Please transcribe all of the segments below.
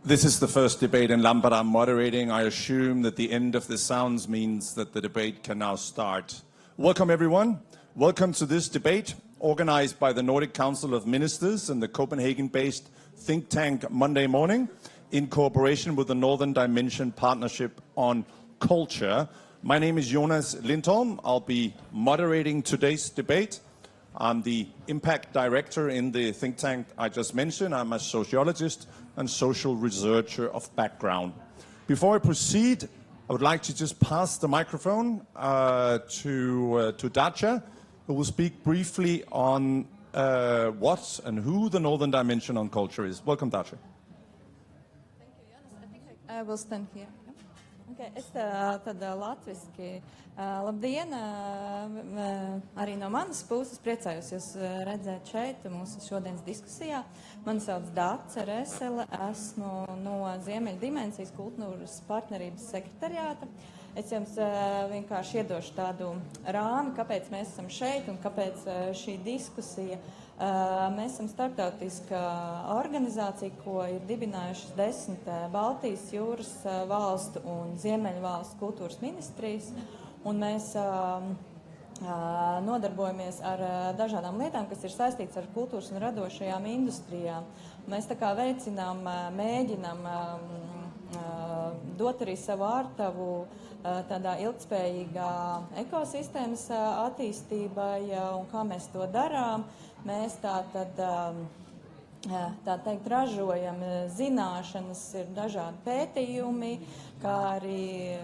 This is the first debate in Lambert I'm moderating. I assume that the end of the sounds means that the debate can now start. Welcome, everyone. Welcome to this debate organized by the Nordic Council of Ministers and the Copenhagen-based think tank Monday Morning in cooperation with the Northern Dimension Partnership on Culture. My name is Jonas Lindholm. I'll be moderating today's debate. I'm the impact director in the think tank I just mentioned. I'm a sociologist and social researcher of background. Before I proceed, I would like to just pass the microphone to Dacia, who will speak briefly on what and who the Northern Dimension on Culture is. Welcome, Dacia. Thank you, Jonas. I think I will stand here. Okay, es tad latviski. Labdien, arī no manas puses priecājos jūs redzēt šeit mūsu šodienas diskusijā. Mani sauc Dace Resele, esmu no Ziemeļdimensijas kultūras partnerības sekretariāta. Es jums vienkārši iedošu tādu rāmi, kāpēc mēs esam šeit un kāpēc šī diskusija. Mēs esam starptautiska organizācija, ko ir dibinājušas 10 Baltijas jūras valstu un Ziemeļvalstu kultūras ministrijas, un mēs nodarbojamies ar dažādām lietām, kas ir saistītas ar kultūras un radošajām industrijām. Mēs tā kā veicinām, mēģinam dot arī savu ārtavu tādā ilgtspējīgā ekosistēmas attīstībai, un kā mēs to darām. Mēs tā teikt ražojam zināšanas, ir dažādi pētījumi, kā arī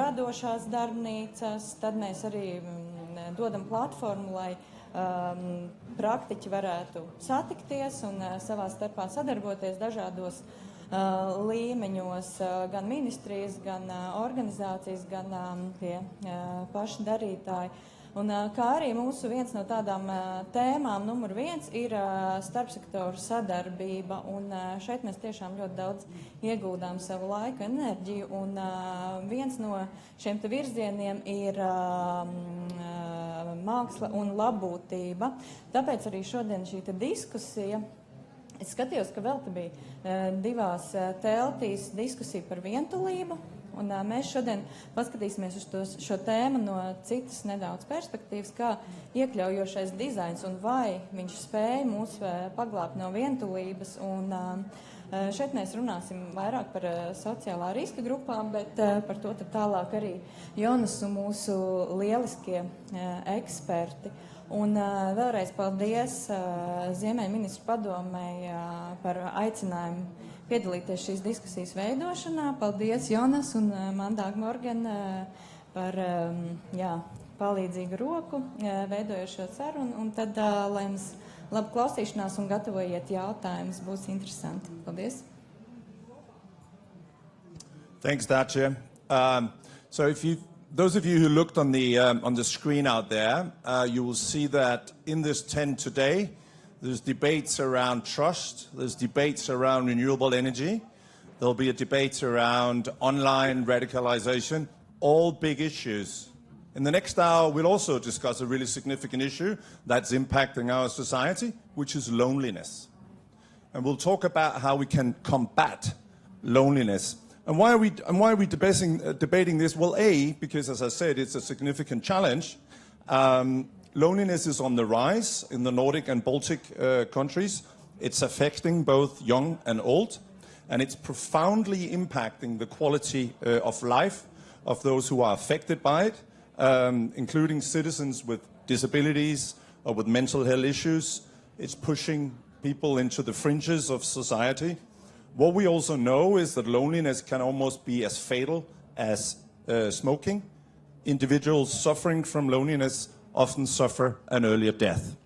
radošās darbnīcas. Tad mēs arī dodam platformu, lai praktiķi varētu satikties un savā starpā sadarboties dažādos līmeņos, gan ministrijas, gan organizācijas, gan tie paši darītāji. Un kā arī mūsu viens no tādām tēmām numur 1 ir starpsektoru sadarbība, un šeit mēs tiešām ļoti daudz ieguldām savu laiku, enerģiju, un viens no šiem te virzieniem ir māksla un labbūtība. Tāpēc arī šodien šī te diskusija, es skatījos, ka vēl te bija 2 teltīs diskusija par vientulību. Un mēs šodien paskatīsimies uz šo tēmu no citas nedaudz perspektīvas, kā iekļaujošais dizains un vai viņš spēja mūs paglābt no vientulības. Un šeit mēs runāsim vairāk par sociālā riska grupām, bet par to tad tālāk arī Jonas un mūsu lieliskie eksperti. Un vēlreiz paldies Ziemeļministru padomei par aicinājumu piedalīties šīs diskusijas veidošanā. Paldies Jonas un Mandag Morgen par palīdzīgu roku veidojot šo sarunu. Un tad, lai jums labu klausīšanās un gatavojiet jautājumus, būs interesanti. Paldies. Thanks, Dacia. So those of you who looked on the screen out there, you will see that in this tent today, there's debates around trust, there's debates around renewable energy, there'll be a debate around online radicalization, all big issues. In the next hour, we'll also discuss a really significant issue that's impacting our society, which is loneliness. And we'll talk about how we can combat loneliness. And why are we debating this? Well, because as I said, it's a significant challenge. Loneliness is on the rise in the Nordic and Baltic countries. It's affecting both young and old, and it's profoundly impacting the quality of life of those who are affected by it, including citizens with disabilities or with mental health issues. It's pushing people into the fringes of society. What we also know is that loneliness can almost be as fatal as smoking. Individuals suffering from loneliness often suffer an earlier death.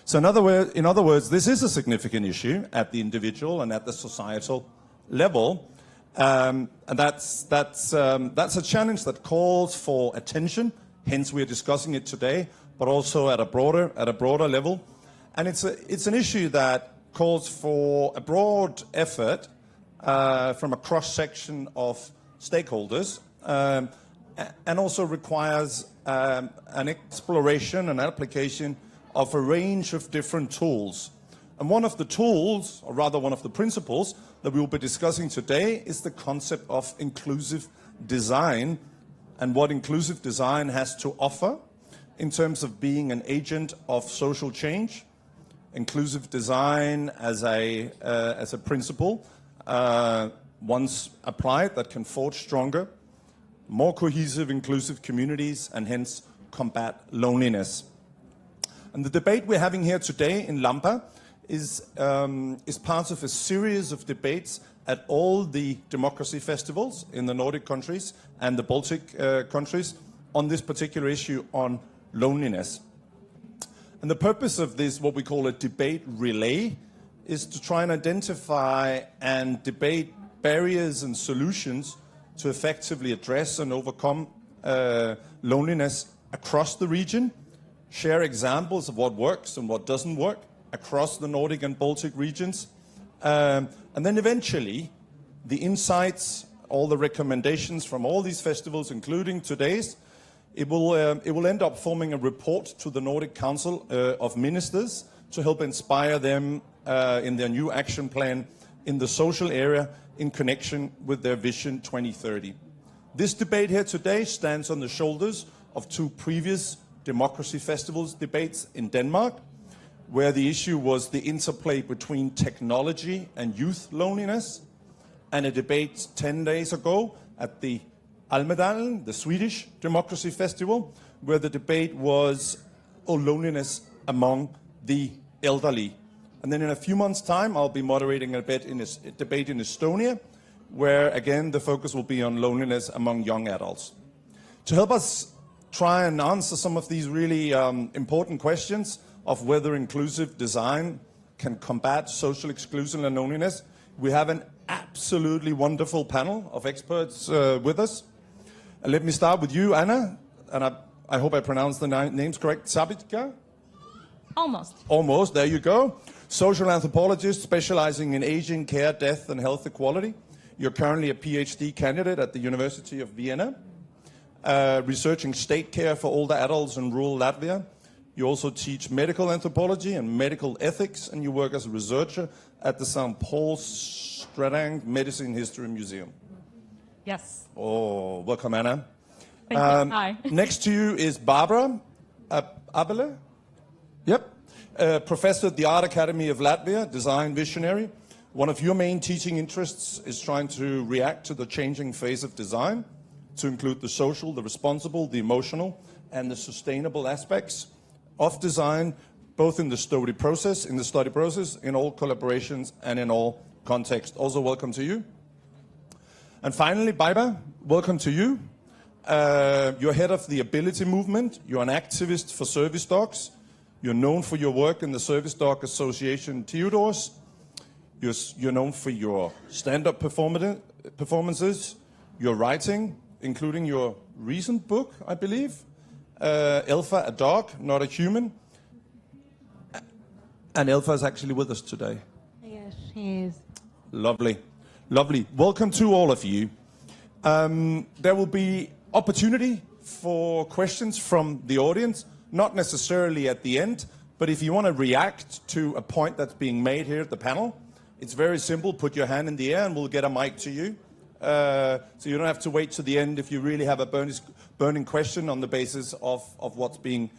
So in other words, this is a significant issue at the individual and at the societal level. And that's a challenge that calls for attention, hence we're discussing it today, but also at a broader level. And it's an issue that calls for a broad effort from a cross-section of stakeholders, and also requires an exploration and application of a range of different tools And one of the tools, or rather one of the principles that we will be discussing today is the concept of inclusive design and what inclusive design has to offer in terms of being an agent of social change. Inclusive design as a principle, once applied, that can forge stronger, more cohesive, inclusive communities and hence combat loneliness. And the debate we're having here today in Lampa is part of a series of debates at all the democracy festivals in the Nordic countries and the Baltic countries on this particular issue on loneliness. And the purpose of this, what we call a debate relay, is to try and identify and debate barriers and solutions to effectively address and overcome loneliness across the region, share examples of what works and what doesn't work across the Nordic and Baltic regions, and then eventually the insights, all the recommendations from all these festivals, including today's, it will end up forming a report to the Nordic Council of Ministers to help inspire them in their new action plan in the social area in connection with their Vision 2030. This debate here today stands on the shoulders of two previous democracy festivals debates in Denmark, where the issue was the interplay between technology and youth loneliness, and a debate 10 days ago at the Almedalen, the Swedish Democracy Festival, where the debate was loneliness among the elderly. And then in a few months' time, I'll be moderating a debate in Estonia, where again the focus will be on loneliness among young adults. To help us try and answer some of these really important questions of whether inclusive design can combat social exclusion and loneliness, we have an absolutely wonderful panel of experts with us. Let me start with you, Anna, and I hope I pronounced the names correct. Sabitka? Almost. Almost, there you go. Social anthropologist specializing in aging, care, death, and health equality. You're currently a PhD candidate at the University of Vienna, researching state care for older adults in rural Latvia. You also teach medical anthropology and medical ethics, and you work as a researcher at the St. Paul's Strandang Medicine History Museum. Yes. Oh, welcome, Anna. Thank you. Hi. Next to you is Barbara Abele. Yep. Professor at the Art Academy of Latvia, design visionary. One of your main teaching interests is trying to react to the changing phase of design, to include the social, the responsible, the emotional, and the sustainable aspects of design, both in the study process, in all collaborations, and in all contexts. Also, welcome to you. And finally, Baiba, welcome to you. You're head of the Ability Movement. You're an activist for service dogs. You're known for your work in the Service Dog Association Theodors. You're known for your stand-up performances, your writing, including your recent book, I believe, Elfa, a Dog, Not a Human. And Elfa is actually with us today. Yes, he is. Lovely. Lovely. Welcome to all of you. There will be opportunity for questions from the audience, not necessarily at the end, but if you want to react to a point that's being made here at the panel, it's very simple. Put your hand in the air and we'll get a mic to you. So you don't have to wait to the end if you really have a burning question on the basis of what's being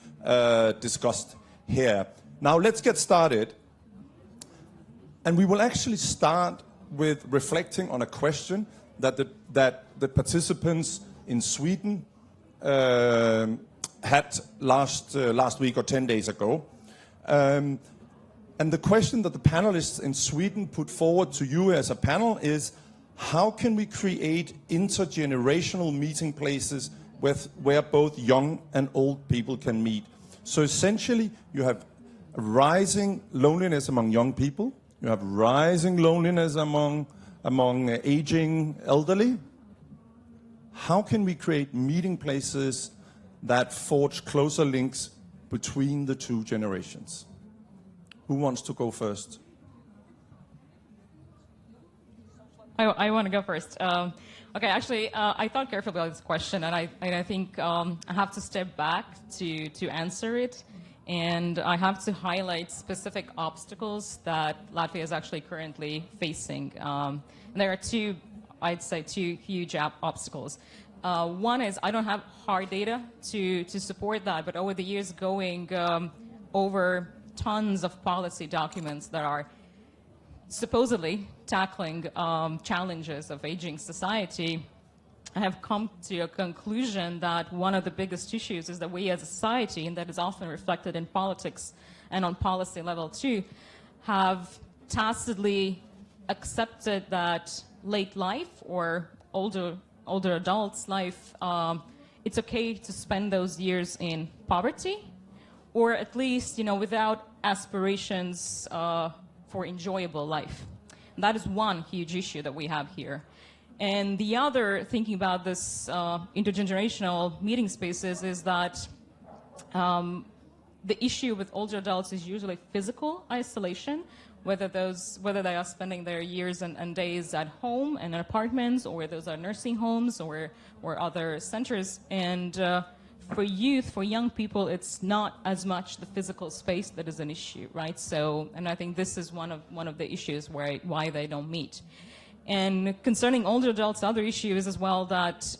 discussed here. Now let's get started. And we will actually start with reflecting on a question that the participants in Sweden had last week or 10 days ago. And the question that the panelists in Sweden put forward to you as a panel is, how can we create intergenerational meeting places where both young and old people can meet? So essentially, you have rising loneliness among young people. You have rising loneliness among aging elderly. How can we create meeting places that forge closer links between the two generations? Who wants to go first? I want to go first. Okay, actually, I thought carefully about this question, and I think I have to step back to answer it. And I have to highlight specific obstacles that Latvia is actually currently facing. And there are two, I'd say, two huge obstacles. One is I don't have hard data to support that, but over the years going over tons of policy documents that are supposedly tackling challenges of aging society, I have come to a conclusion that one of the biggest issues is that we as a society, and that is often reflected in politics and on policy level too, have tacitly accepted that late life or older adults' life, it's okay to spend those years in poverty, or at least, without aspirations for enjoyable life. And that is one huge issue that we have here. And the other, thinking about this intergenerational meeting spaces, is that the issue with older adults is usually physical isolation, whether they are spending their years and days at home and in apartments, or those are nursing homes or other centers. And for youth, for young people, it's not as much the physical space that is an issue, right? So, and I think this is one of the issues why they don't meet. And concerning older adults, other issue is as well that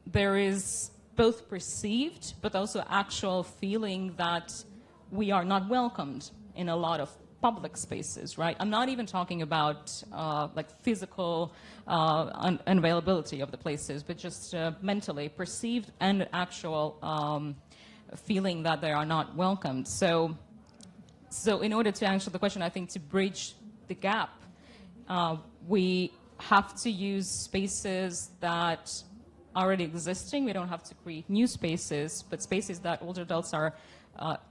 there is both perceived but also actual feeling that we are not welcomed in a lot of public spaces, right? I'm not even talking about like physical unavailability of the places, but just mentally perceived and actual feeling that they are not welcomed. So in order to answer the question, I think to bridge the gap, we have to use spaces that are already existing. We don't have to create new spaces, but spaces that older adults are,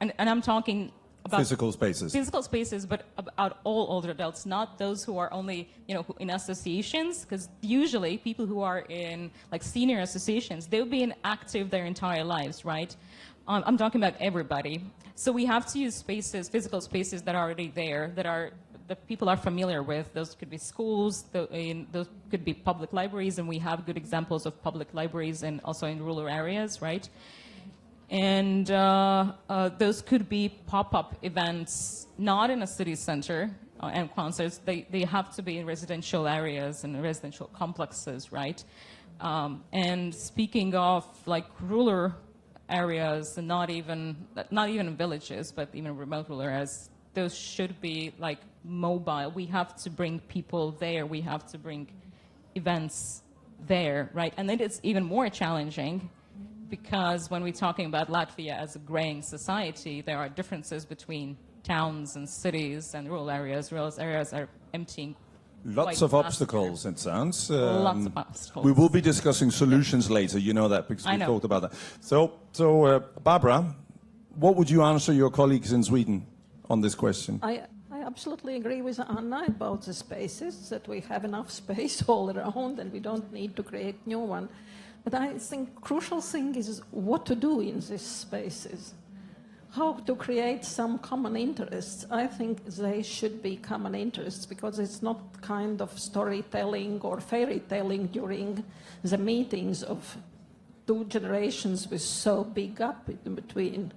and I'm talking about physical spaces. Physical spaces, but about all older adults, not those who are only, in associations, because usually people who are in like senior associations, they've been active their entire lives, right? I'm talking about everybody. So we have to use spaces, physical spaces that are already there, that people are familiar with. Those could be schools, those could be public libraries, and we have good examples of public libraries and also in rural areas, right? And those could be pop-up events, not in a city center and concerts. They have to be in residential areas and residential complexes, right? And speaking of like rural areas, and not even villages, but even remote rural areas, those should be like mobile. We have to bring people there. We have to bring events there, right? And then it's even more challenging because when we're talking about Latvia as a graying society, there are differences between towns and cities and rural areas. Rural areas are emptying. Lots of obstacles, it sounds. Lots of obstacles. We will be discussing solutions later, you know that, because we talked about that. So Barbara, what would you answer your colleagues in Sweden on this question? I absolutely agree with Anna about the spaces, that we have enough space all around and we don't need to create new one. But I think crucial thing is what to do in these spaces. How to create some common interests. I think they should be common interests because it's not kind of storytelling or fairy telling during the meetings of two generations with so big gap in between.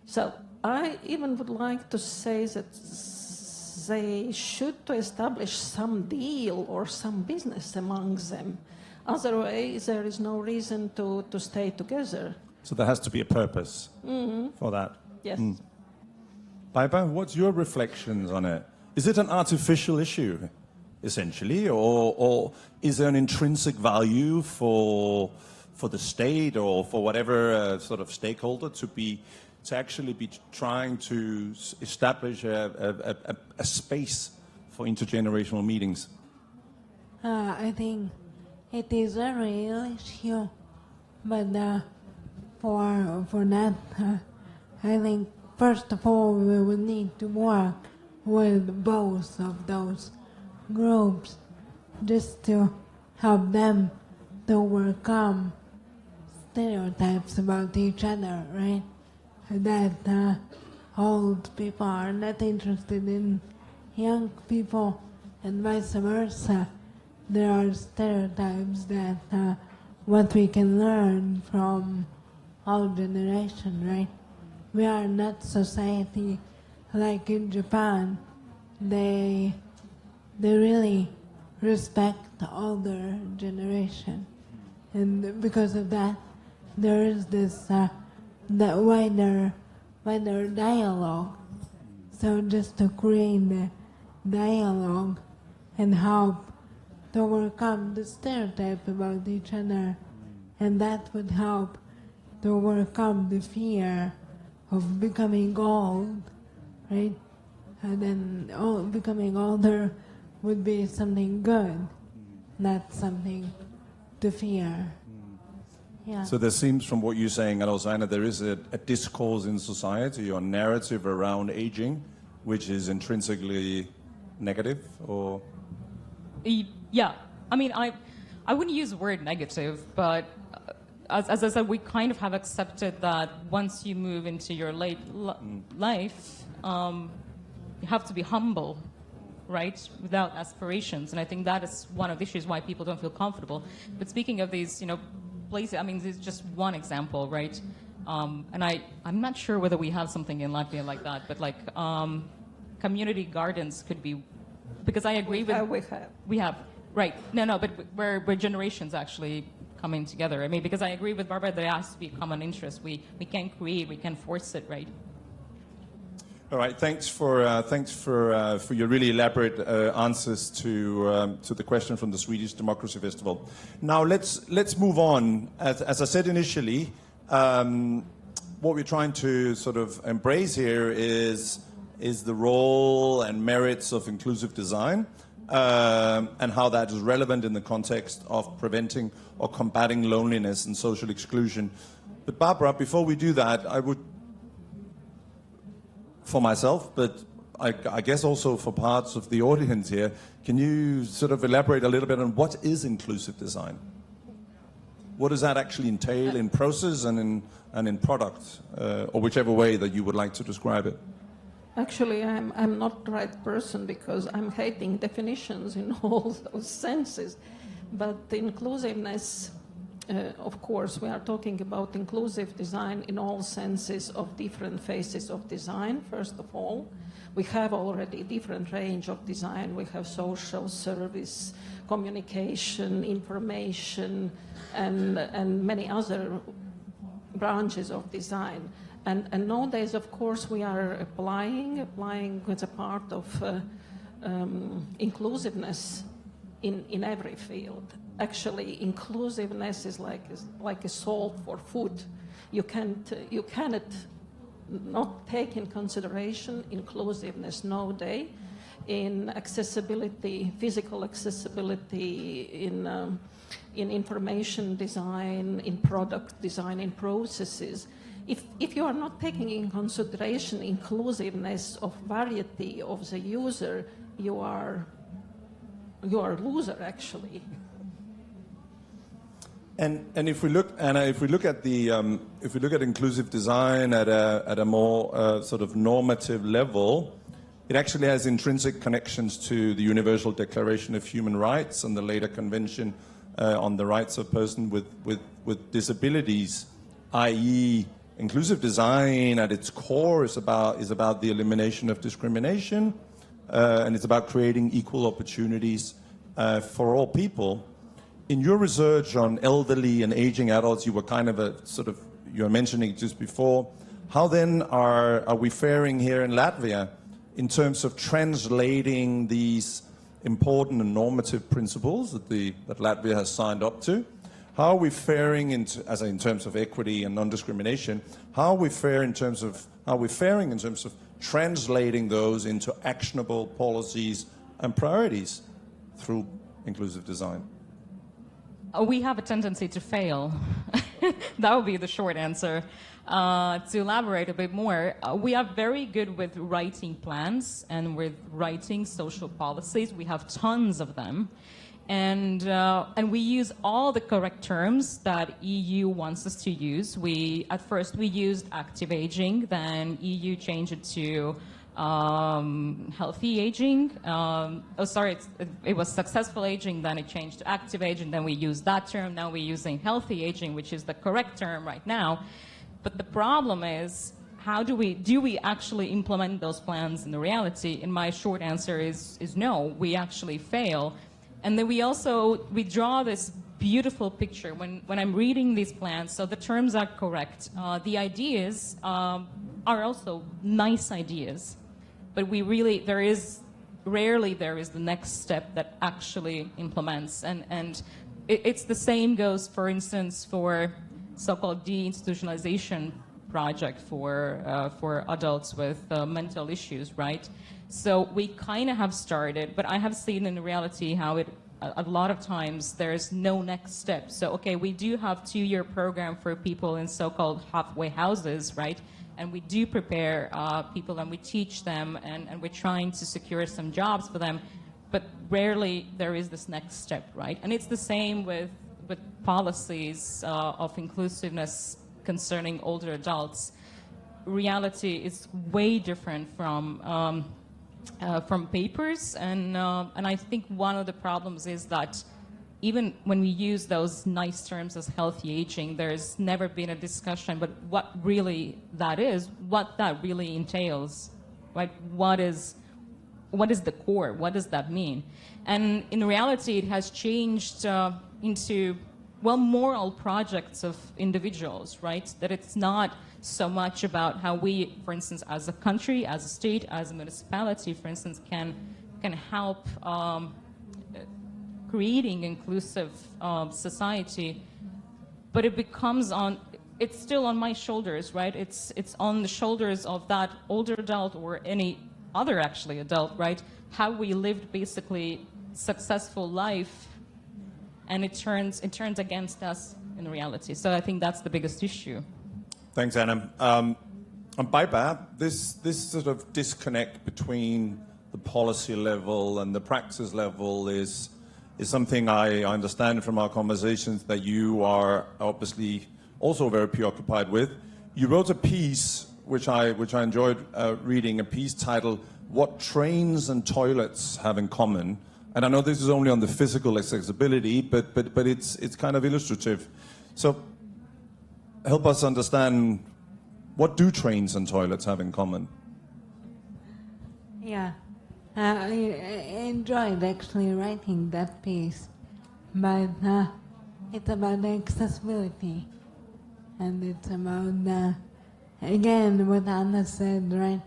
So I even would like to say that they should to establish some deal or some business among them. Otherwise, there is no reason to stay together. So there has to be a purpose for that. Yes. Baiba, what's your reflections on it? Is it an artificial issue, essentially, or is there an intrinsic value for the state or for whatever sort of stakeholder to actually be trying to establish a space for intergenerational meetings? I think it is a real issue, but for that, I think first of all we would need to work with both of those groups just to help them to overcome stereotypes about each other, right? That old people are not interested in young people and vice versa. There are stereotypes that what we can learn from all generation, right? we are not society like in Japan. They really respect the older generation, and because of that, there is this that wider dialogue. So just to create the dialogue and help to overcome the stereotype about each other, and that would help to overcome the fear of becoming old, right? And then becoming older would be something good, not something to fear. Yeah. So there seems from what you're saying, Alosana, there is a discourse in society or narrative around aging, which is intrinsically negative, or? Yeah, I mean, I wouldn't use the word negative, but as I said, we kind of have accepted that once you move into your late life, you have to be humble, right, without aspirations. And I think that is one of the issues why people don't feel comfortable. But speaking of these, places, I mean, this is just one example, right? And I'm not sure whether we have something in Latvia like that, but like community gardens could be, because I agree with... We have. Right. No, but where generations actually coming together. I mean, because I agree with Barbara, there has to be a common interest. We can't create, we can't force it, right? All right. Thanks for your really elaborate answers to the question from the Swedish Democracy Festival. Now let's move on. As I said initially, what we're trying to sort of embrace here is the role and merits of inclusive design. And how that is relevant in the context of preventing or combating loneliness and social exclusion. But Barbara, before we do that, I would, for myself, but I guess also for parts of the audience here, can you sort of elaborate a little bit on what is inclusive design? What does that actually entail in process and in product, or whichever way that you would like to describe it? Actually, I'm not the right person because I'm hating definitions in all those senses. But inclusiveness, of course, we are talking about inclusive design in all senses of different phases of design. First of all, we have already different range of design. We have social, service, communication, information, and many other branches of design. And nowadays, of course, we are applying as a part of inclusiveness in every field. Actually, inclusiveness is like a salt for food. You cannot not take in consideration inclusiveness nowadays in accessibility, physical accessibility, in information design, in product design, in processes. If you are not taking in consideration inclusiveness of variety of the user, you are a loser actually. And if we look, Anna, if we look at inclusive design at a more sort of normative level, it actually has intrinsic connections to the Universal Declaration of Human Rights and the later Convention on the Rights of Persons with Disabilities, i.e. inclusive design at its core is about the elimination of discrimination, and it's about creating equal opportunities for all people. In your research on elderly and aging adults, you were you were mentioning it just before. How then are we faring here in Latvia in terms of translating these important and normative principles that Latvia has signed up to? How are we faring in terms of equity and non-discrimination? How are we faring in terms of translating those into actionable policies and priorities through inclusive design? We have a tendency to fail. That would be the short answer. To elaborate a bit more, we are very good with writing plans and with writing social policies. We have tons of them. And we use all the correct terms that EU wants us to use. At first we used active aging, then EU changed it to healthy aging. It was successful aging, then it changed to active aging, then we used that term. Now we're using healthy aging, which is the correct term right now. But the problem is, how do we actually implement those plans in the reality? And my short answer is no, we actually fail. And then we draw this beautiful picture when I'm reading these plans. So the terms are correct. The ideas are also nice ideas, but rarely there is the next step that actually implements. And it's the same goes, for instance, for so-called deinstitutionalization project for adults with mental issues, right? So we kind of have started, but I have seen in reality how a lot of times there's no next step. So, okay, we do have 2-year program for people in so-called halfway houses, right? And we do prepare people and we teach them and we're trying to secure some jobs for them, but rarely there is this next step, right? And it's the same with policies of inclusiveness concerning older adults. Reality is way different from papers, and I think one of the problems is that even when we use those nice terms as healthy aging, there's never been a discussion about what really that is, what that really entails, right? What is the core? What does that mean? And in reality, it has changed into, well, moral projects of individuals, right? That it's not so much about how we, for instance, as a country, as a state, as a municipality, for instance, can help creating inclusive society, but it becomes it's still on my shoulders, right? It's on the shoulders of that older adult or any other actually adult, right? How we lived basically successful life, and it turns against us in reality. So I think that's the biggest issue. Thanks, Anna. On BIPA, this sort of disconnect between the policy level and the practice level is something I understand from our conversations that you are obviously also very preoccupied with. You wrote a piece which I enjoyed reading, a piece titled "What Trains and Toilets Have in Common." And I know this is only on the physical accessibility, but it's kind of illustrative. So help us understand, what do trains and toilets have in common? Yeah, I enjoyed actually writing that piece, but it's about accessibility, and it's about, again, what Anna said, right,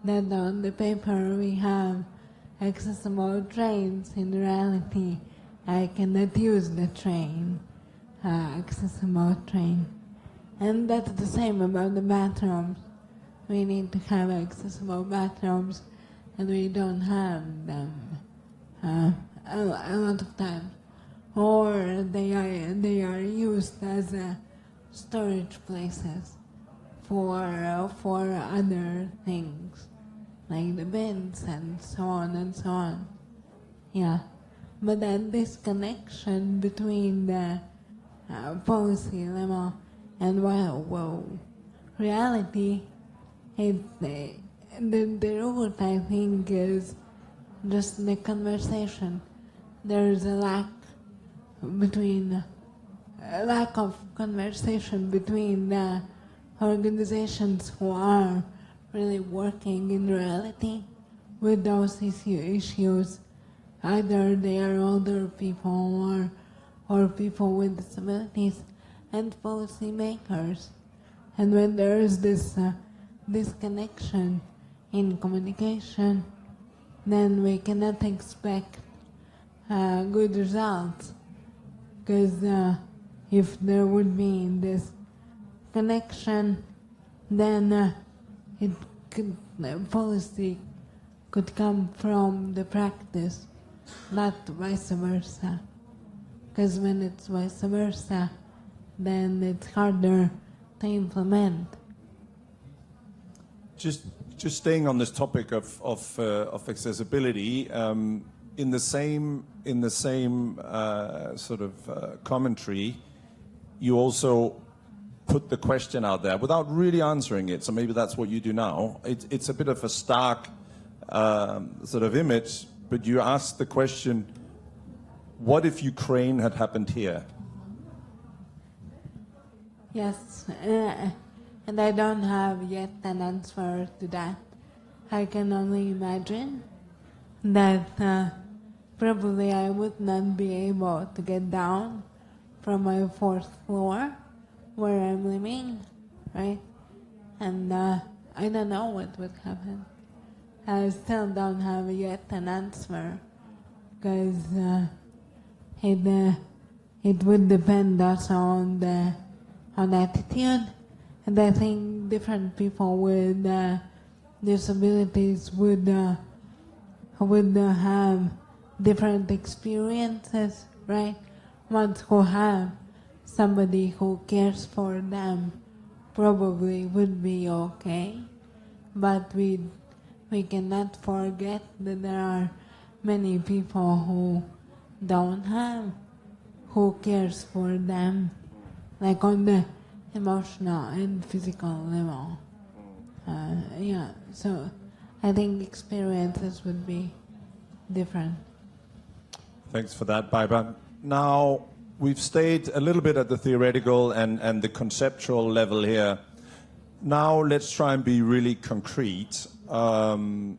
that on the paper we have accessible trains. In reality, I cannot use the train, accessible train. And that's the same about the bathrooms. We need to have accessible bathrooms, and we don't have them a lot of times. Or they are used as storage places for other things, like the bins and so on and so on. Yeah, but that disconnection between the policy level and reality, the root, I think, is just the conversation. There's a lack of conversation between the organizations who are really working in reality with those issues. Either they are older people or people with disabilities, and policymakers. And when there is this disconnection in communication, then we cannot expect good results. Because if there would be this connection, then policy could come from the practice, not vice versa. Because when it's vice versa, then it's harder to implement. Just staying on this topic of accessibility, in the same sort of commentary, you also put the question out there without really answering it. So maybe that's what you do now. It's a bit of a stark sort of image, but you ask the question: what if Ukraine had happened here? Yes, and I don't have yet an answer to that. I can only imagine that probably I would not be able to get down from my fourth floor where I'm living, right? And I don't know what would happen. I still don't have yet an answer because it would depend also on attitude, and I think different people with disabilities would have different experiences, right? Ones who have somebody who cares for them probably would be okay, but we cannot forget that there are many people who don't have who cares for them, like on the emotional and physical level. Yeah, so I think experiences would be different. Thanks for that, Barbara. Now, we've stayed a little bit at the theoretical and the conceptual level here. Now, let's try and be really concrete. And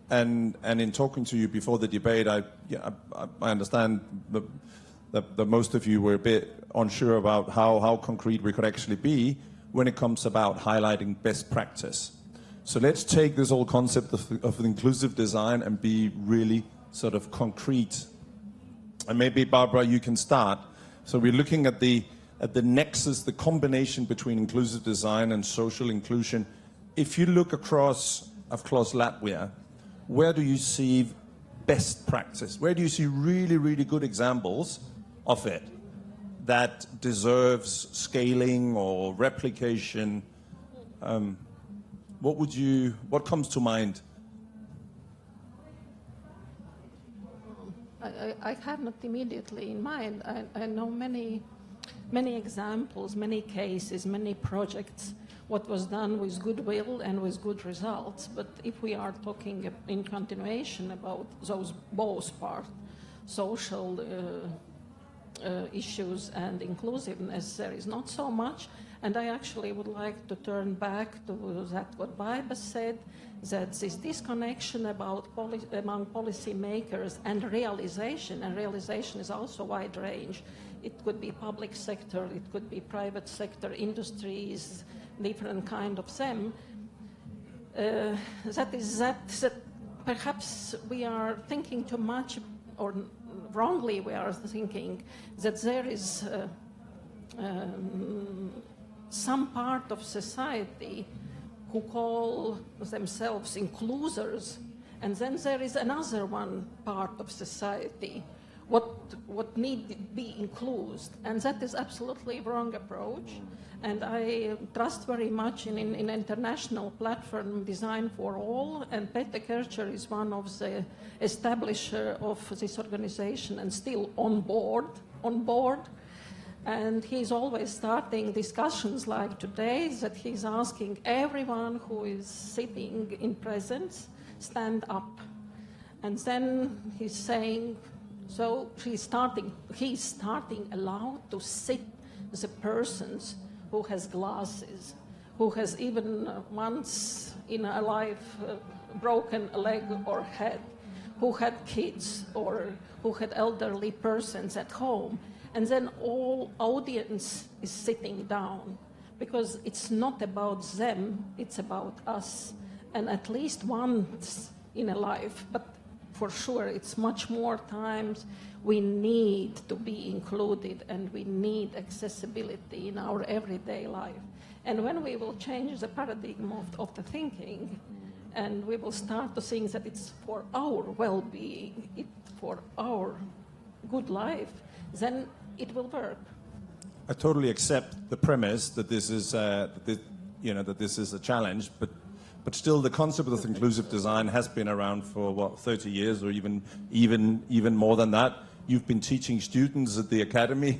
in talking to you before the debate, I understand that most of you were a bit unsure about how concrete we could actually be when it comes about highlighting best practice. So let's take this whole concept of inclusive design and be really sort of concrete. And maybe, Barbara, you can start. So we're looking at the nexus, the combination between inclusive design and social inclusion. If you look across Latvia, where do you see best practice? Where do you see really, really good examples of it that deserves scaling or replication? What comes to mind? I have not immediately in mind. I know many examples, many cases, many projects, what was done with goodwill and with good results. But if we are talking in continuation about those both parts, social issues and inclusiveness, there is not so much. And I actually would like to turn back to that what Barbara said, that this disconnection among policy makers and realization is also wide range. It could be public sector, it could be private sector, industries, different kind of them. That perhaps we are thinking too much, or wrongly we are thinking that there is some part of society who call themselves inclusers, and then there is another one part of society what need to be included, and that is absolutely wrong approach. And I trust very much in international platform Design for All, and Peter Kircher is one of the establisher of this organization and still on board. And he's always starting discussions like today, that he's asking everyone who is sitting in presence, stand up. And then he's saying, so he's starting allowed to sit the persons who has glasses, who has even once in a life broken a leg or head, who had kids or who had elderly persons at home. And then all audience is sitting down, because it's not about them, it's about us. And at least once in a life, but for sure it's much more times, we need to be included and we need accessibility in our everyday life. And when we will change the paradigm of the thinking, and we will start to think that it's for our well-being, for our good life, then it will work. I totally accept the premise that this is, that this is a challenge, but still, the concept of inclusive design has been around for 30 years, or even more than that. You've been teaching students at the academy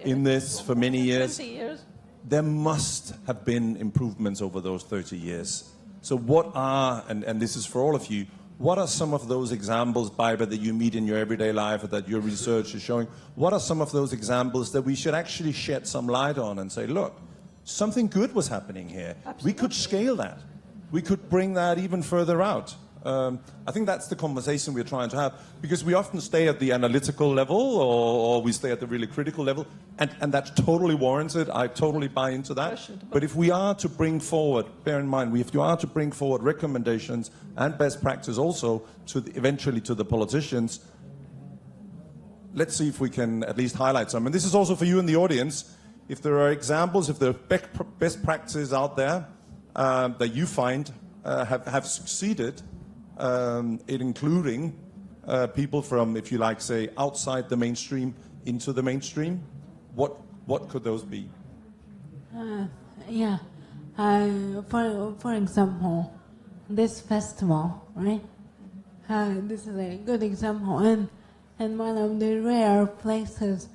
in this for many years. 20 years. There must have been improvements over those 30 years. So what are, and this is for all of you, what are some of those examples, Barbara, that you meet in your everyday life or that your research is showing? What are some of those examples that we should actually shed some light on and say, look, something good was happening here. Absolutely. We could scale that. We could bring that even further out. I think that's the conversation we're trying to have, because we often stay at the analytical level or we stay at the really critical level, and that's totally warranted. I totally buy into that. But if we are to bring forward, bear in mind, if you are to bring forward recommendations and best practice also eventually to the politicians, let's see if we can at least highlight some. And this is also for you in the audience. If there are examples, if there are best practices out there that you find have succeeded, in including people from, if you like, say, outside the mainstream into the mainstream, what could those be? Yeah. For example, this festival, right? This is a good example, and one of the rare places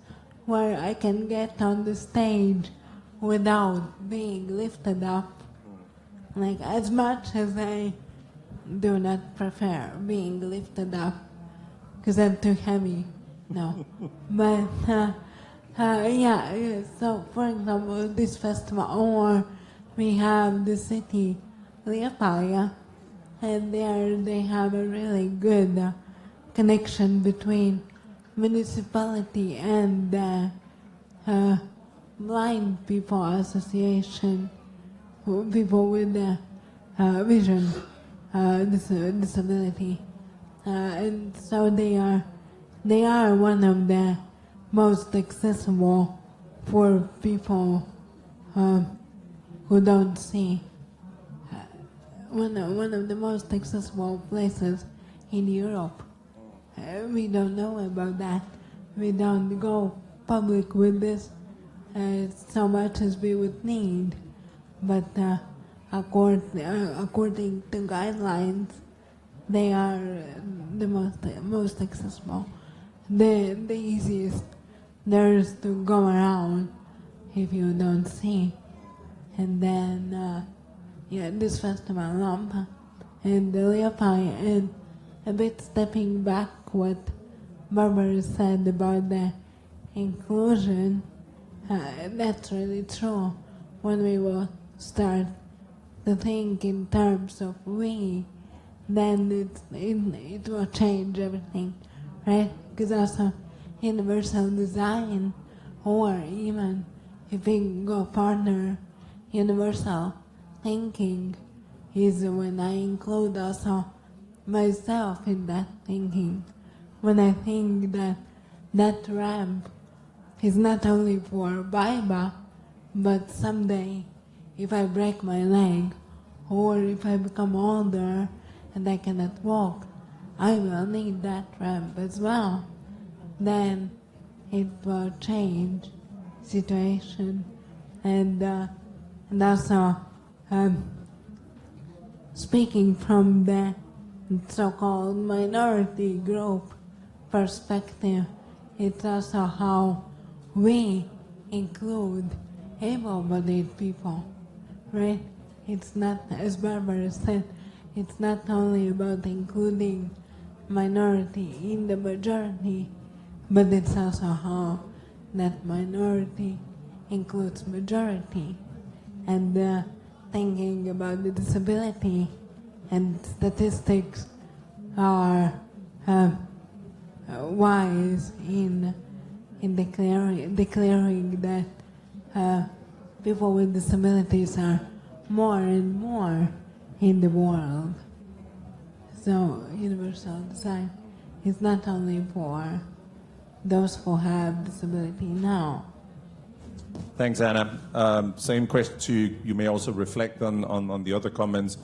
where I can get on the stage without being lifted up. Like, as much as I do not prefer being lifted up, because I'm too heavy, no. But, yeah, so for example, this festival, or we have the city, Liepāja, and there they have a really good connection between municipality and blind people association, people with vision disability, and so they are one of the most accessible for people who don't see. One of the most accessible places in Europe. We don't know about that. We don't go public with this so much as we would need. But according to guidelines, they are the most accessible, the easiest. There's to go around if you don't see. And then, this festival, Lampa, and the Liepāja, and a bit stepping back what Barbara said about the inclusion, that's really true. When we will start to think in terms of we, then it will change everything, right? Because also universal design, or even if we go further, universal thinking is when I include also myself in that thinking. When I think that ramp is not only for Baiba, but someday if I break my leg, or if I become older and I cannot walk, I will need that ramp as well. Then it will change situation. And also speaking from the so-called minority group perspective, it's also how we include able-bodied people, right? It's not, as Barbara said, it's not only about including minority in the majority, but it's also how that minority includes majority. And thinking about the disability and statistics are wise in declaring that people with disabilities are more and more in the world. So universal design is not only for those who have disability now. Thanks, Anna. Same question to you. You may also reflect on the other comments.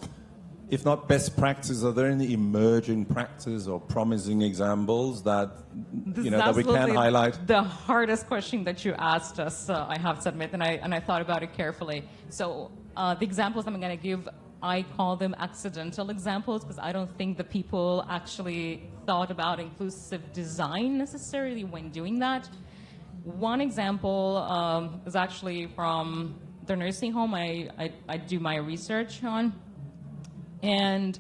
If not best practice, are there any emerging practice or promising examples that that we can highlight? The hardest question that you asked us, I have to admit, and I thought about it carefully. So the examples I'm going to give, I call them accidental examples, because I don't think the people actually thought about inclusive design necessarily when doing that. One example is actually from the nursing home I do my research on. And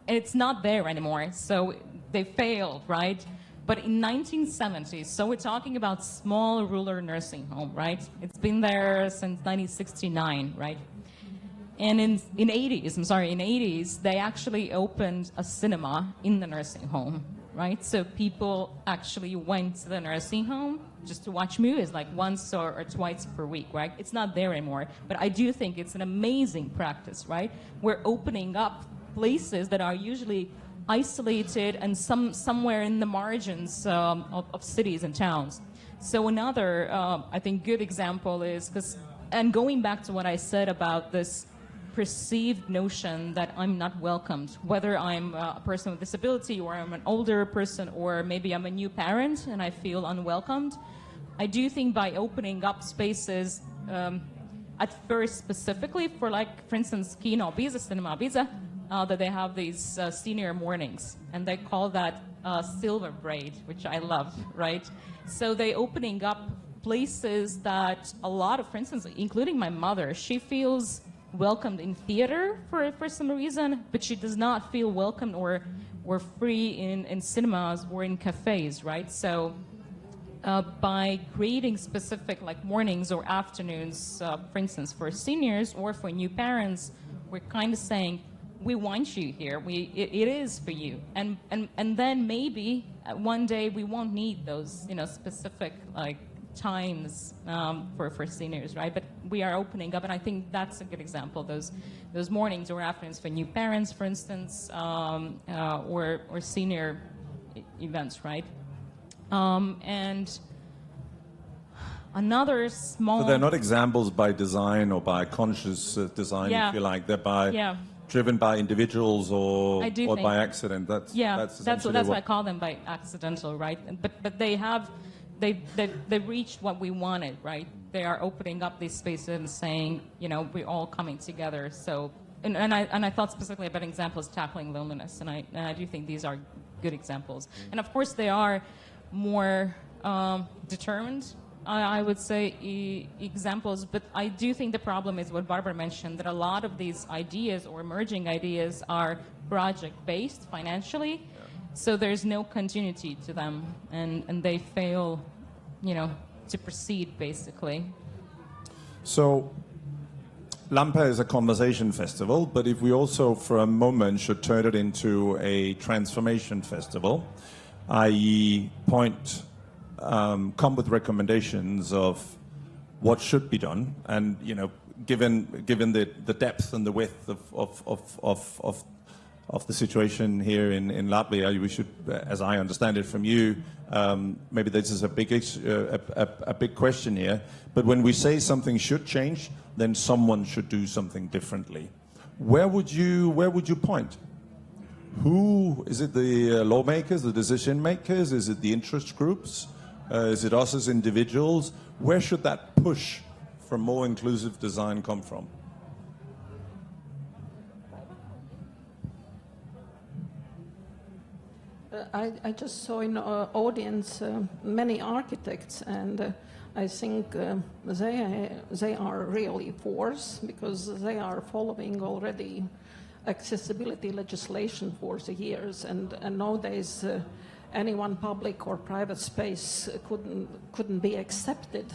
it's not there anymore, so they failed, right? But in 1970s, so we're talking about small rural nursing home, right? It's been there since 1969, right? And in 80s, they actually opened a cinema in the nursing home, right? So people actually went to the nursing home just to watch movies, like once or twice per week, right? It's not there anymore, but I do think it's an amazing practice, right? We're opening up places that are usually isolated and somewhere in the margins of cities and towns. So another, I think, good example is, and going back to what I said about this perceived notion that I'm not welcomed, whether I'm a person with disability or I'm an older person or maybe I'm a new parent and I feel unwelcomed. I do think by opening up spaces at first specifically for, like, for instance, Kino Biza, Cinema Biza, that they have these senior mornings, and they call that silver braid, which I love, right? So they opening up places that a lot of, for instance, including my mother, she feels welcomed in theater for some reason, but she does not feel welcomed or free in cinemas or in cafes, right? So by creating specific, like, mornings or afternoons, for instance, for seniors or for new parents, we're kind of saying, we want you here. It is for you, and then maybe one day we won't need those, specific, like, times for seniors, right? But we are opening up, and I think that's a good example. Those mornings or afternoons for new parents, for instance, or senior events, right? And another small. So they're not examples by design or by conscious design, if you like. They're by driven by individuals or by accident. That's why I call them by accidental, right? But they reached what we wanted, right? They are opening up these spaces and saying, we're all coming together. So, and I thought specifically about examples tackling loneliness, and I do think these are good examples. And of course, they are more determined, I would say, examples, but I do think the problem is what Barbara mentioned, that a lot of these ideas or emerging ideas are project-based financially, so there's no continuity to them, and they fail, to proceed, basically. So, Lampa is a conversation festival, but if we also for a moment should turn it into a transformation festival, i.e. come with recommendations of what should be done, and given the depth and the width of the situation here in Latvia, we should, as I understand it from you, maybe this is a big question here. But when we say something should change, then someone should do something differently. Where would you point? Who is it? The lawmakers, the decision makers? Is it the interest groups? Is it us as individuals? Where should that push for more inclusive design come from? I just saw in our audience many architects, and I think they are really force, because they are following already accessibility legislation for the years, and nowadays any one public or private space couldn't be accepted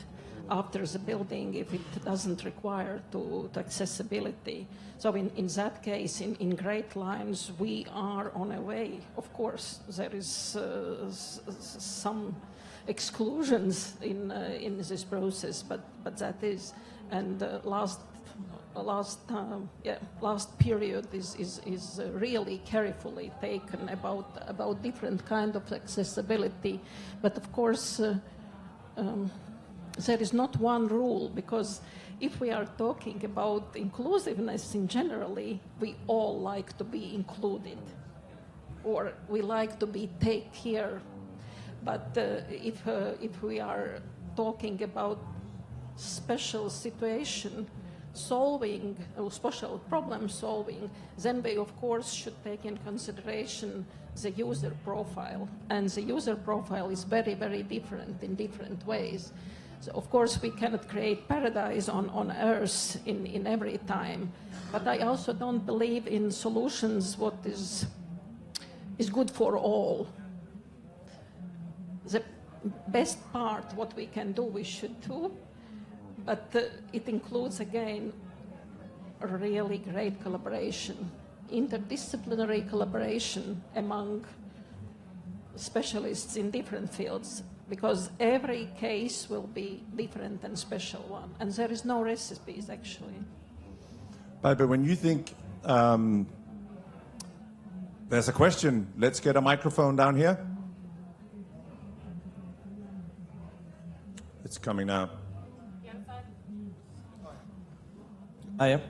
after the building if it doesn't require to accessibility. So in that case, in Great Lines, we are on a way. Of course, there is some exclusions in this process, but that is, and last period is really carefully taken about different kind of accessibility, but of course there is not one rule, because if we are talking about inclusiveness in generally, we all like to be included, or we like to be taken care. But if we are talking about special situation solving, or special problem solving, then we of course should take in consideration the user profile, and the user profile is very, very different in different ways. So of course we cannot create paradise on earth in every time, but I also don't believe in solutions what is good for all. best part, what we can do, we should do. But it includes, again, a really great collaboration, interdisciplinary collaboration among specialists in different fields, because every case will be different and special one, and there is no recipes, actually. But when you think, there's a question, let's get a microphone down here. It's coming now. Hiya.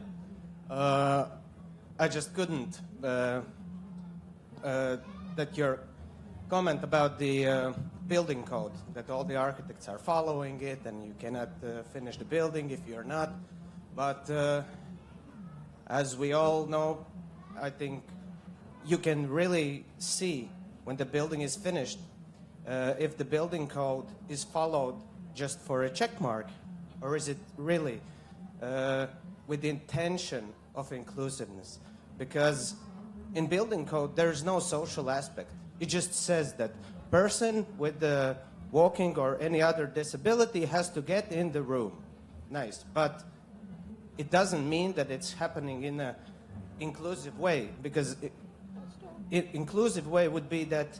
I just couldn't that your comment about the building code, that all the architects are following it and you cannot finish the building if you're not. But as we all know, I think you can really see when the building is finished if the building code is followed just for a check mark, or is it really with the intention of inclusiveness? Because in building code, there's no social aspect. It just says that person with the walking or any other disability has to get in the room. Nice, but it doesn't mean that it's happening in an inclusive way, because inclusive way would be that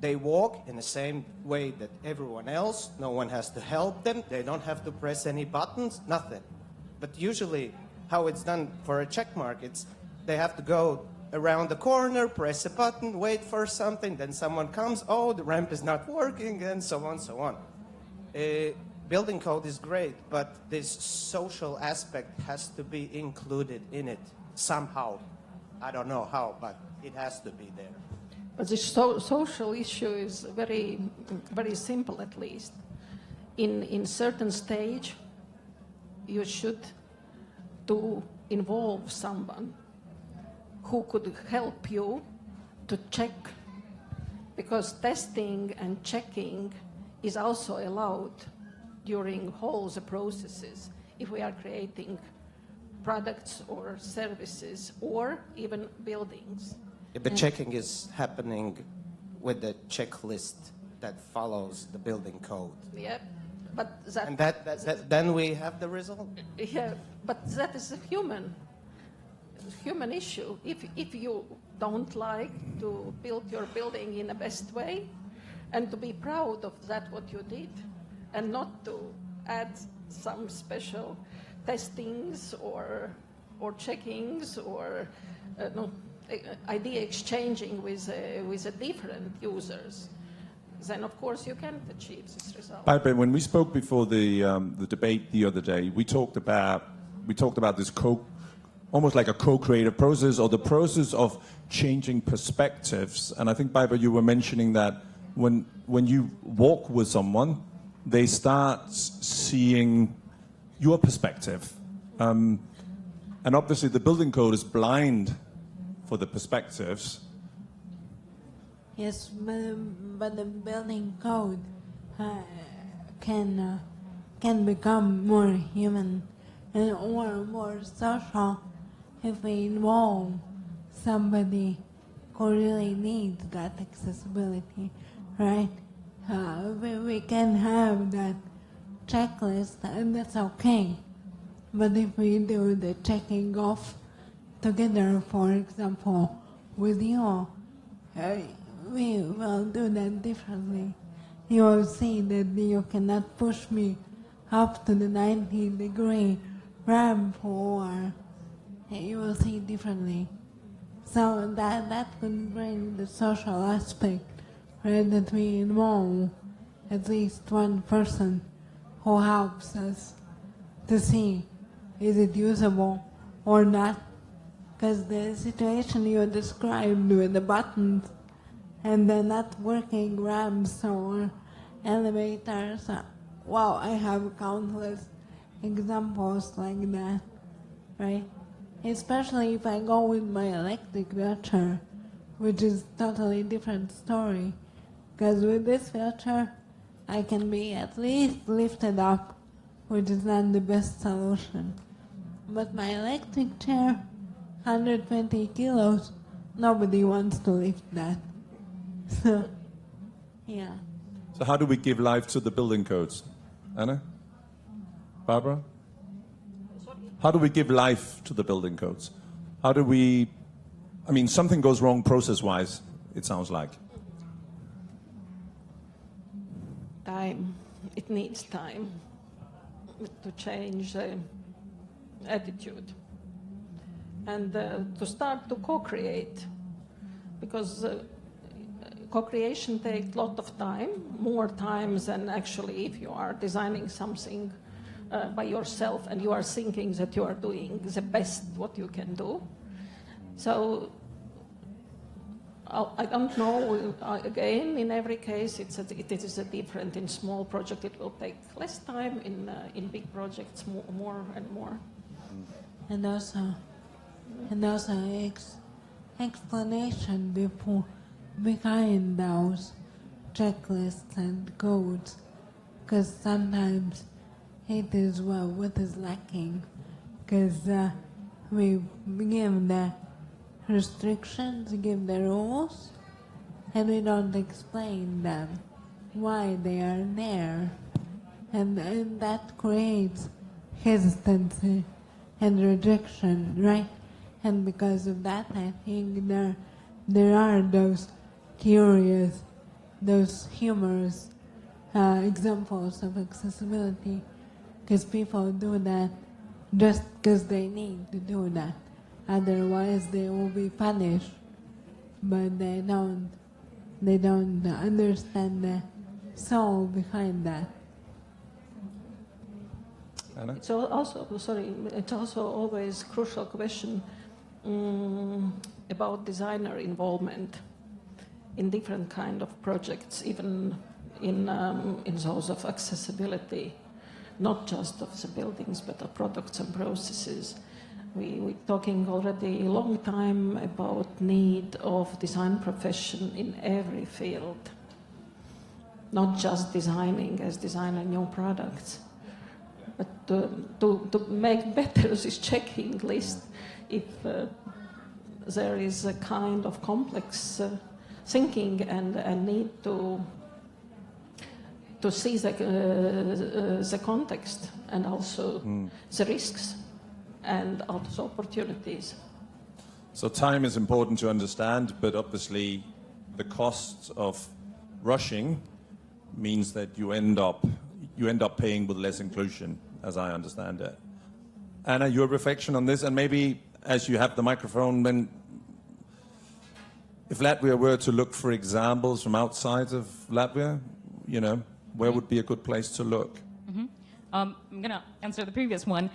they walk in the same way that everyone else. No one has to help them. They don't have to press any buttons, nothing. But usually how it's done for a check mark, it's they have to go around the corner, press a button, wait for something, then someone comes, oh, the ramp is not working, and so on, so on. Building code is great, but this social aspect has to be included in it somehow. I don't know how, but it has to be there. But the social issue is very, very simple, at least. In certain stage, you should to involve someone who could help you to check, because testing and checking is also allowed during all the processes if we are creating products or services or even buildings. Yeah, but checking is happening with the checklist that follows the building code. Yeah, but that... And then we have the result? Yeah, but that is a human issue. If you don't like to build your building in the best way and to be proud of that what you did and not to add some special testings or checkings or idea exchanging with different users, then of course you can't achieve this result. But when we spoke before the debate the other day, we talked about this almost like a co-creative process, or the process of changing perspectives. And I think, Baiba, you were mentioning that when you walk with someone, they start seeing your perspective. And obviously the building code is blind for the perspectives. Yes, but the building code can become more human and more social if we involve somebody who really needs that accessibility, right? We can have that checklist, and that's okay. But if we do the checking off together, for example, with you, we will do that differently. You will see that you cannot push me up to the 90-degree ramp, or you will see differently. So that could bring the social aspect, right, that we involve at least one person who helps us to see is it usable or not. Because the situation you described with the buttons and the not working ramps or elevators, wow, I have countless examples like that, right? Especially if I go with my electric wheelchair, which is totally different story. Because with this wheelchair, I can be at least lifted up, which is not the best solution. But my electric chair, 120 kilos, nobody wants to lift that. So, yeah. So how do we give life to the building codes? Anna? Barbara? How do we give life to the building codes? How do we, I mean, something goes wrong process-wise, it sounds like. Time. It needs time to change attitude and to start to co-create, because co-creation takes a lot of time, more times than actually if you are designing something by yourself and you are thinking that you are doing the best what you can do. So I don't know, again, in every case it is a different. In small project it will take less time, in big projects more and more. And also explanation behind those checklists and codes, because sometimes it is what is lacking, because we give the restrictions, give the rules, and we don't explain them, why they are there, and that creates hesitancy and rejection, right? And because of that, I think there are those curious, those humorous examples of accessibility, because people do that just because they need to do that. Otherwise, they will be punished, but they don't understand the soul behind that. Anna? It's also always crucial question about designer involvement in different kind of projects, even in those of accessibility, not just of the buildings, but of products and processes. We're talking already a long time about need of design profession in every field, not just designing as designer new products, but to make better this checking list if there is a kind of complex thinking and need to see the context and also the risks and also opportunities. So time is important to understand, but obviously the cost of rushing means that you end up paying with less inclusion, as I understand it. Anna, your reflection on this, and maybe as you have the microphone, when if Latvia were to look for examples from outside of Latvia, you know, where would be a good place to look? I'm going to answer the previous one.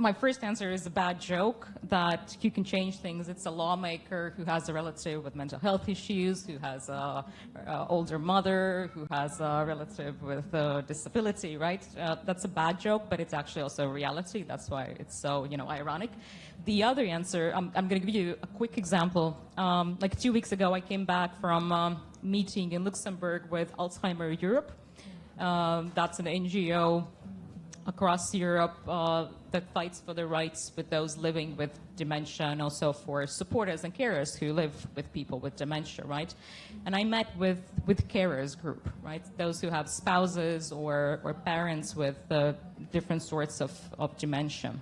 My first answer is a bad joke that you can change things. It's a lawmaker who has a relative with mental health issues, who has an older mother, who has a relative with a disability, right? That's a bad joke, but it's actually also a reality. That's why it's so, ironic. The other answer, I'm going to give you a quick example. Like 2 weeks ago, I came back from a meeting in Luxembourg with Alzheimer Europe. That's an NGO across Europe that fights for the rights with those living with dementia and also for supporters and carers who live with people with dementia, right? And I met with carers group, right? Those who have spouses or parents with different sorts of dementia.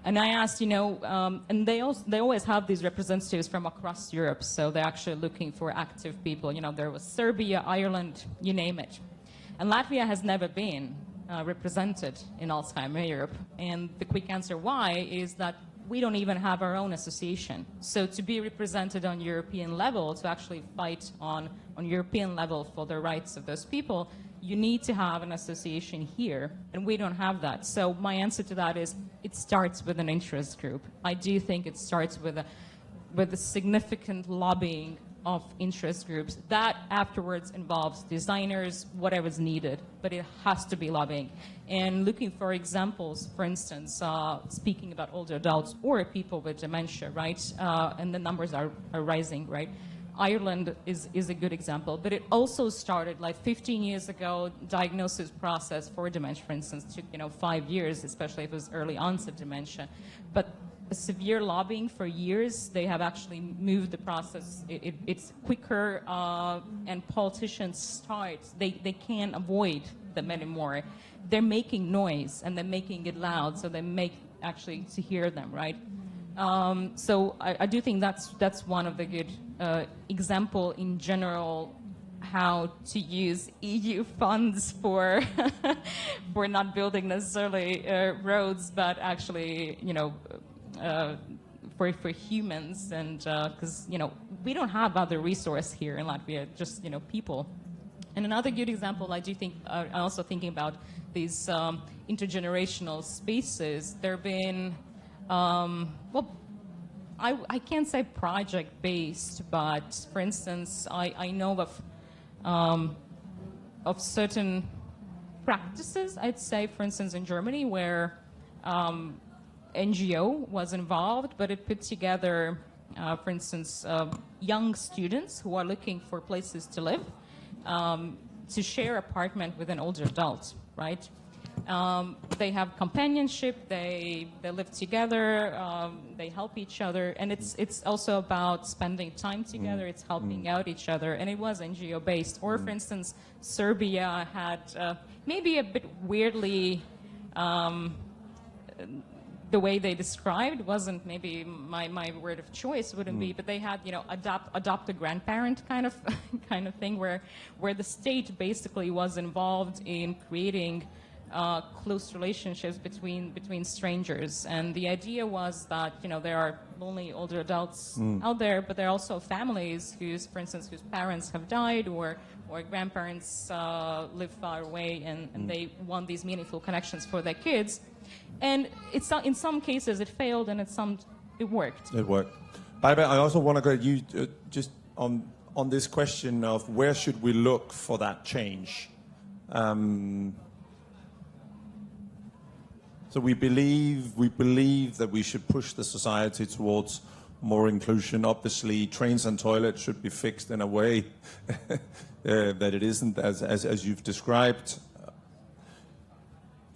And I asked, and they always have these representatives from across Europe, so they're actually looking for active people. There was Serbia, Ireland, you name it. And Latvia has never been represented in Alzheimer Europe. And the quick answer why is that we don't even have our own association. So to be represented on European level, to actually fight on European level for the rights of those people, you need to have an association here, and we don't have that. So my answer to that is it starts with an interest group. I do think it starts with a significant lobbying of interest groups. That afterwards involves designers, whatever's needed, but it has to be lobbying. And looking for examples, for instance, speaking about older adults or people with dementia, right? And the numbers are rising, right? Ireland is a good example, but it also started like 15 years ago. Diagnosis process for dementia, for instance, took 5 years, especially if it was early onset dementia. But severe lobbying for years, they have actually moved the process. It's quicker, and politicians start. They can't avoid them anymore. They're making noise and they're making it loud, so they make actually to hear them, right? So I do think that's one of the good example in general how to use EU funds for for not building necessarily roads, but actually, you know, for humans, and because you know we don't have other resource here in Latvia, just you know people. And another good example, I do think, I'm also thinking about these intergenerational spaces. There've been, well, I can't say project-based, but for instance, I know of certain practices, I'd say, for instance, in Germany, where NGO was involved, but it put together, for instance, young students who are looking for places to live, to share apartment with an older adult, right? They have companionship, they live together, they help each other, and it's also about spending time together, it's helping out each other, and it was NGO based. Or for instance, Serbia had maybe a bit weirdly, the way they described wasn't maybe my word of choice, wouldn't be, but they had, you know, adopt a grandparent kind of thing, where the state basically was involved in creating close relationships between strangers. And the idea was that, you know, there are lonely older adults out there, but there are also families whose, for instance, whose parents have died, or grandparents live far away, and they want these meaningful connections for their kids. And it's in some cases it failed, and it worked. It worked. Baiba, I also want to go you just on this question of where should we look for that change. So we believe that we should push the society towards more inclusion. Obviously, trains and toilets should be fixed in a way that it isn't as you've described.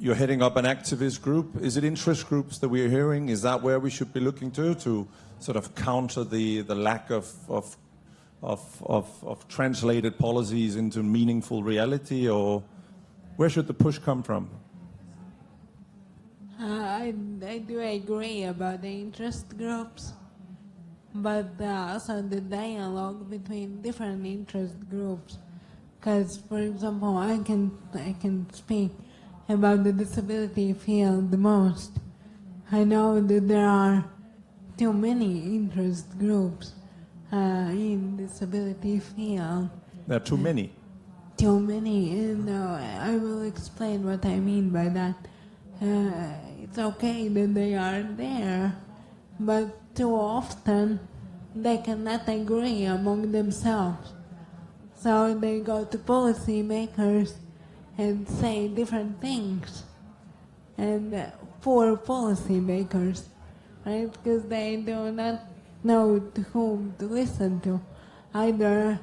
You're heading up an activist group. Is it interest groups that we're hearing? Is that where we should be looking to sort of counter the lack of translated policies into meaningful reality, or where should the push come from? I do agree about the interest groups, but also the dialogue between different interest groups. Because, for example, I can speak about the disability field the most. I know that there are too many interest groups in disability field. There are too many. Too many, and I will explain what I mean by that. It's okay that they are there, but too often they cannot agree among themselves. So they go to policy makers and say different things, and for policy makers, right? Because they do not know to whom to listen to. Either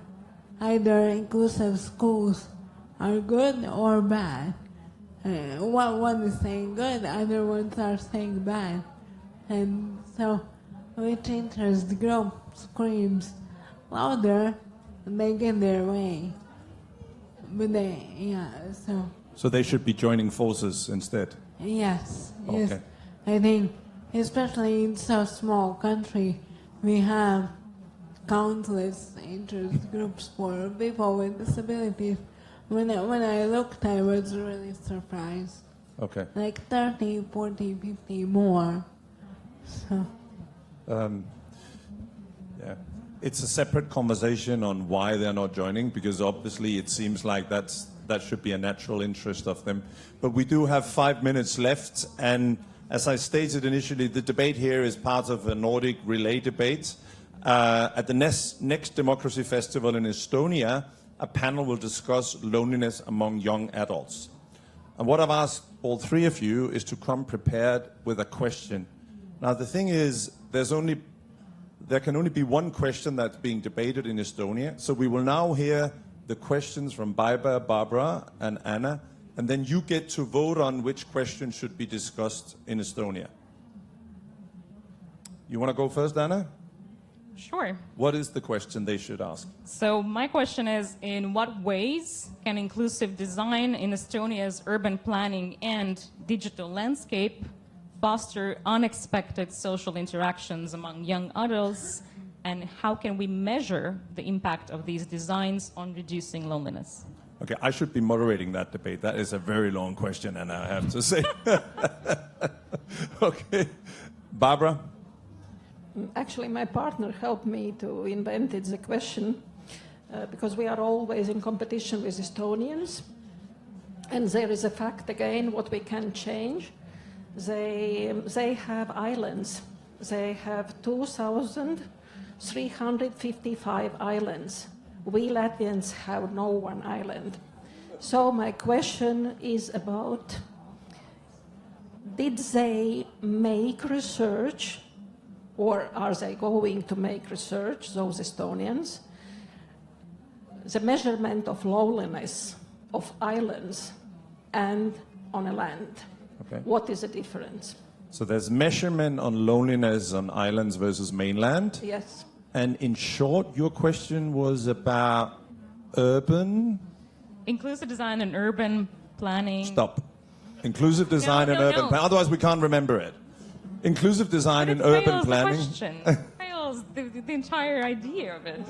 inclusive schools are good or bad. One is saying good, other ones are saying bad. And so which interest group screams louder, they get their way. But So they should be joining forces instead? Yes. Okay. I think, especially in so small country, we have countless interest groups for people with disabilities. When I looked, I was really surprised. Okay. Like 30, 40, 50 more. So. Yeah. It's a separate conversation on why they're not joining, because obviously it seems like that should be a natural interest of them. But we do have 5 minutes left, and as I stated initially, the debate here is part of a Nordic relay debate. At the next Democracy Festival in Estonia, a panel will discuss loneliness among young adults. And what I've asked all three of you is to come prepared with a question. Now the thing is, there can only be one question that's being debated in Estonia, so we will now hear the questions from Baiba, Barbara, and Anna, and then you get to vote on which question should be discussed in Estonia. You want to go first, Anna? Sure. What is the question they should ask? So my question is, in what ways can inclusive design in Estonia's urban planning and digital landscape foster unexpected social interactions among young adults, and how can we measure the impact of these designs on reducing loneliness? Okay, I should be moderating that debate. That is a very long question, and I have to say. Okay. Barbara? Actually, my partner helped me to invent the question because we are always in competition with Estonians. And there is a fact again what we can change. They have islands. They have 2,355 islands. We Latvians have no one island. So my question is about, did they make research, or are they going to make research, those Estonians, the measurement of loneliness of islands and on a land? Okay. What is the difference? So there's measurement on loneliness on islands versus mainland. Yes. And in short, your question was about urban... Inclusive design and urban planning. Stop. Inclusive design and urban planning. Otherwise, we can't remember it. Inclusive design and urban planning. The question. Fails the entire idea of it.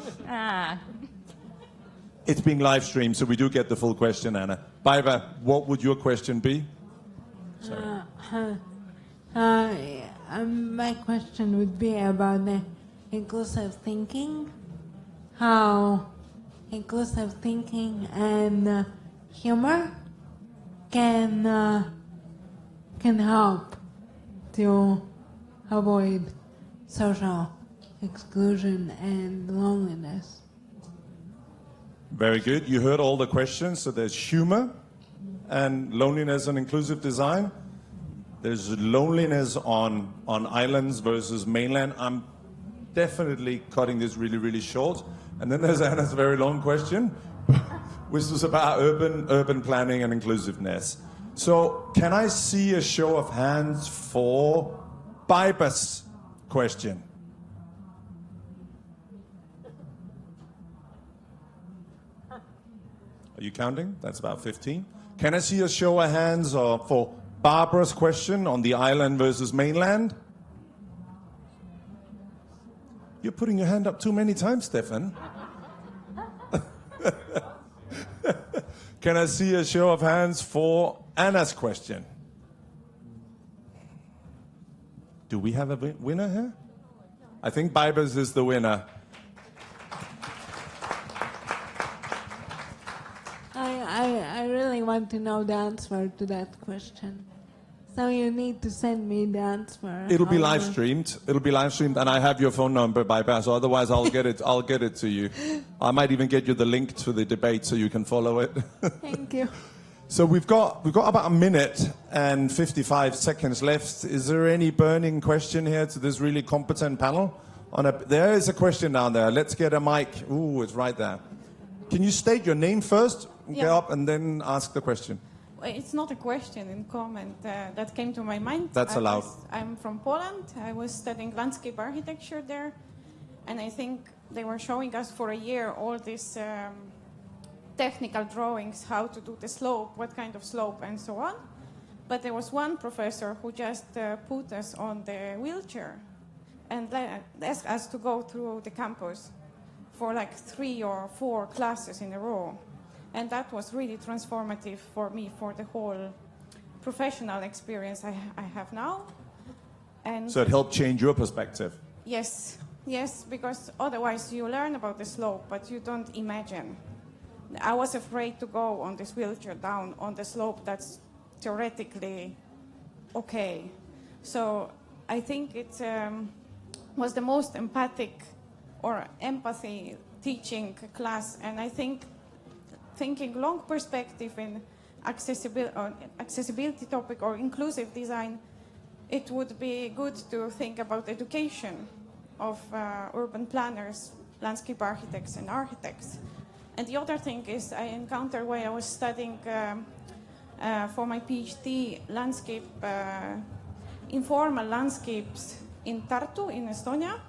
It's being live streamed, so we do get the full question, Anna. Baiva, what would your question be? My question would be about the inclusive thinking, how inclusive thinking and humor can help to avoid social exclusion and loneliness. Very good. You heard all the questions. So there's humor and loneliness and inclusive design. There's loneliness on islands versus mainland. I'm definitely cutting this really, really short. And then there's Anna's very long question, which was about urban planning and inclusiveness. So can I see a show of hands for Baiba's question? Are you counting? That's about 15. Can I see a show of hands for Barbara's question on the island versus mainland? You're putting your hand up too many times, Stefan. Can I see a show of hands for Anna's question? Do we have a winner here? I think Baiba's is the winner. I really want to know the answer to that question. So you need to send me the answer. It'll be live streamed. It'll be live streamed, and I have your phone number, Baiba. So otherwise, I'll get it. I'll get it to you. I might even get you the link to the debate so you can follow it. Thank you. So we've got about a minute and 55 seconds left. Is there any burning question here to this really competent panel? There is a question down there. Let's get a mic. Ooh, it's right there. Can you state your name first? Yeah. Get up and then ask the question. It's not a question, in comment that came to my mind. That's allowed. I'm from Poland. I was studying landscape architecture there, and I think they were showing us for a year all these technical drawings, how to do the slope, what kind of slope, and so on. But there was one professor who just put us on the wheelchair and asked us to go through the campus for like 3 or 4 classes in a row. And that was really transformative for me, for the whole professional experience I have now. And So it helped change your perspective. yes, because otherwise you learn about the slope, but you don't imagine. I was afraid to go on this wheelchair down on the slope that's theoretically okay. So I think it was the most empathic or empathy teaching class, and I think thinking long perspective in accessibility topic or inclusive design, it would be good to think about education of urban planners, landscape architects and architects. And the other thing is I encountered when I was studying for my PhD landscape, informal landscapes in Tartu, in Estonia,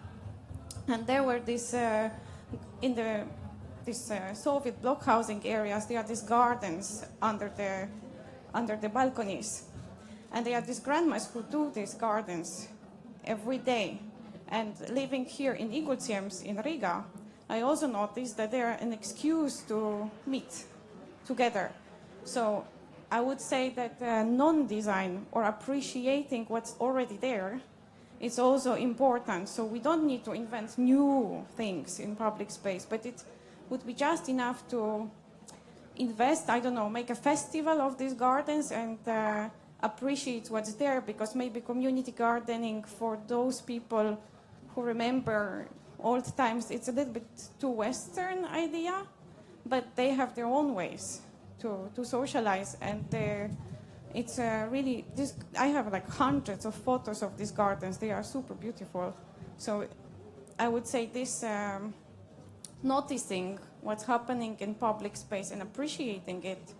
and there were this Soviet block housing areas. There are these gardens under the balconies, and there are these grandmas who do these gardens every day. And living here in Iguciems in Riga, I also noticed that they are an excuse to meet together. So I would say that non-design or appreciating what's already there is also important. So we don't need to invent new things in public space, but it would be just enough to invest, I don't know, make a festival of these gardens and appreciate what's there, because maybe community gardening for those people who remember old times, it's a little bit too Western idea, but they have their own ways to socialize, and it's really, I have like hundreds of photos of these gardens. They are super beautiful. So I would say this noticing what's happening in public space and appreciating it,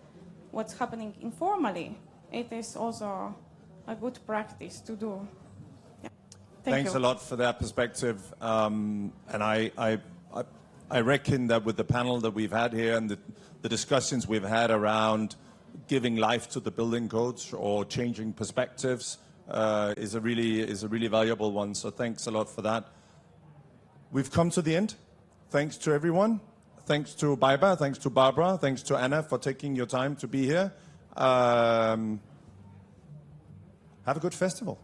what's happening informally, it is also a good practice to do. Yeah. Thanks a lot for that perspective. And I reckon that with the panel that we've had here and the discussions we've had around giving life to the building codes or changing perspectives is a really valuable one. So thanks a lot for that. We've come to the end. Thanks to everyone. Thanks to Baiba. Thanks to Barbara. Thanks to Anna for taking your time to be here. Have a good festival.